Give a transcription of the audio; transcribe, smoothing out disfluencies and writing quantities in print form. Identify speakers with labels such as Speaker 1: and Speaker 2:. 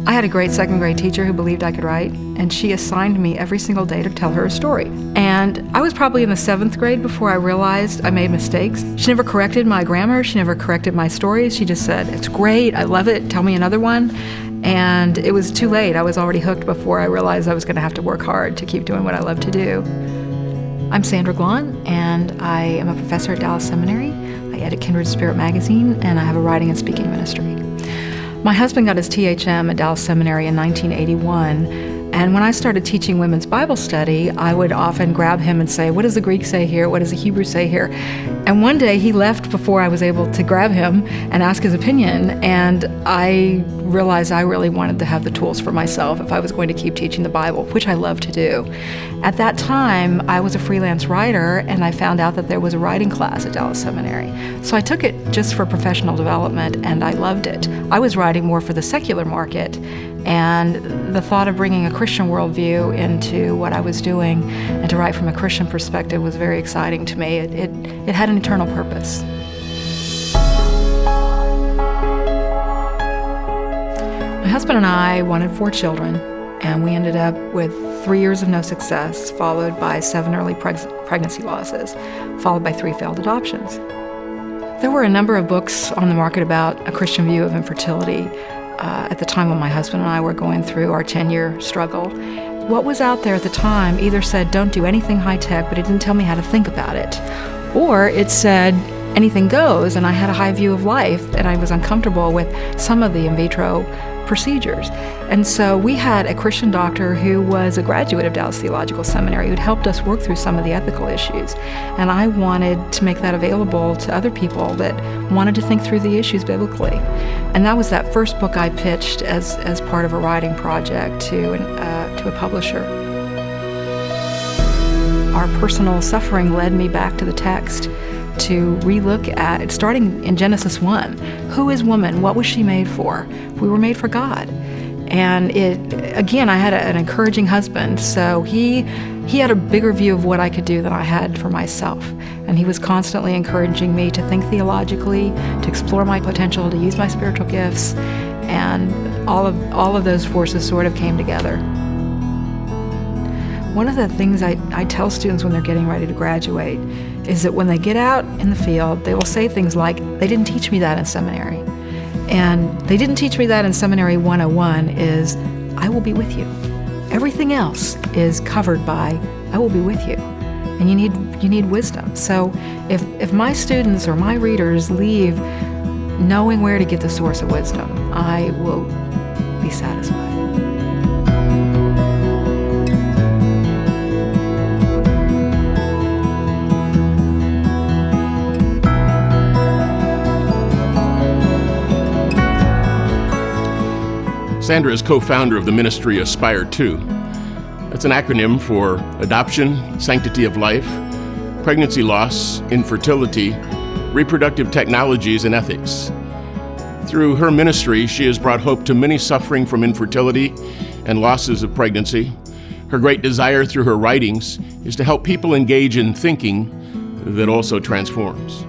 Speaker 1: I had a great second grade teacher who believed I could write, and she assigned me every single day to tell her a story. And I was probably in the 7th grade before I realized I made mistakes. She never corrected my grammar, she never corrected my stories. She just said, "It's great, I love it, tell me another one." And it was too late. I was already hooked before I realized I was going to have to work hard to keep doing what I love to do. I'm Sandra Glahn, and I am a professor at Dallas Seminary. I edit Kindred Spirit magazine, and I have a writing and speaking ministry. My husband got his THM at Dallas Seminary in 1981, and when I started teaching women's Bible study, I would often grab him and say, "What does the Greek say here? What does the Hebrew say here?" And one day he left before I was able to grab him and ask his opinion, and I realized I really wanted to have the tools for myself if I was going to keep teaching the Bible, which I love to do. At that time, I was a freelance writer, and I found out that there was a writing class at Dallas Seminary. So I took it just for professional development, and I loved it. I was writing more for the secular market, and the thought of bringing a Christian worldview into what I was doing and to write from a Christian perspective was very exciting to me. It had an eternal purpose. My husband and I wanted 4 children, and we ended up with 3 years of no success, followed by 7 early pregnancy losses, followed by 3 failed adoptions. There were a number of books on the market about a Christian view of infertility at the time when my husband and I were going through our 10-year struggle. What was out there at the time either said, "Don't do anything high-tech," but it didn't tell me how to think about it. Or it said, "Anything goes," and I had a high view of life, and I was uncomfortable with some of the in vitro procedures. And so we had a Christian doctor who was a graduate of Dallas Theological Seminary who'd helped us work through some of the ethical issues. And I wanted to make that available to other people that wanted to think through the issues biblically. And that was that first book I pitched as part of a writing project to a publisher. Our personal suffering led me back to the text to relook at, starting in Genesis 1, who is woman? What was she made for? We were made for God. And again, I had an encouraging husband, so he had a bigger view of what I could do than I had for myself. And he was constantly encouraging me to think theologically, to explore my potential, to use my spiritual gifts, and all of those forces sort of came together. One of the things I tell students when they're getting ready to graduate is that when they get out in the field, they will say things like, "They didn't teach me that in seminary." And "They didn't teach me that in Seminary 101 is, I will be with you." Everything else is covered by, "I will be with you." And you need wisdom. So if my students or my readers leave knowing where to get the source of wisdom, I will be satisfied.
Speaker 2: Sandra is co-founder of the ministry ASPIRE2. That's an acronym for Adoption, Sanctity of Life, Pregnancy Loss, Infertility, Reproductive Technologies, and Ethics. Through her ministry, she has brought hope to many suffering from infertility and losses of pregnancy. Her great desire through her writings is to help people engage in thinking that also transforms.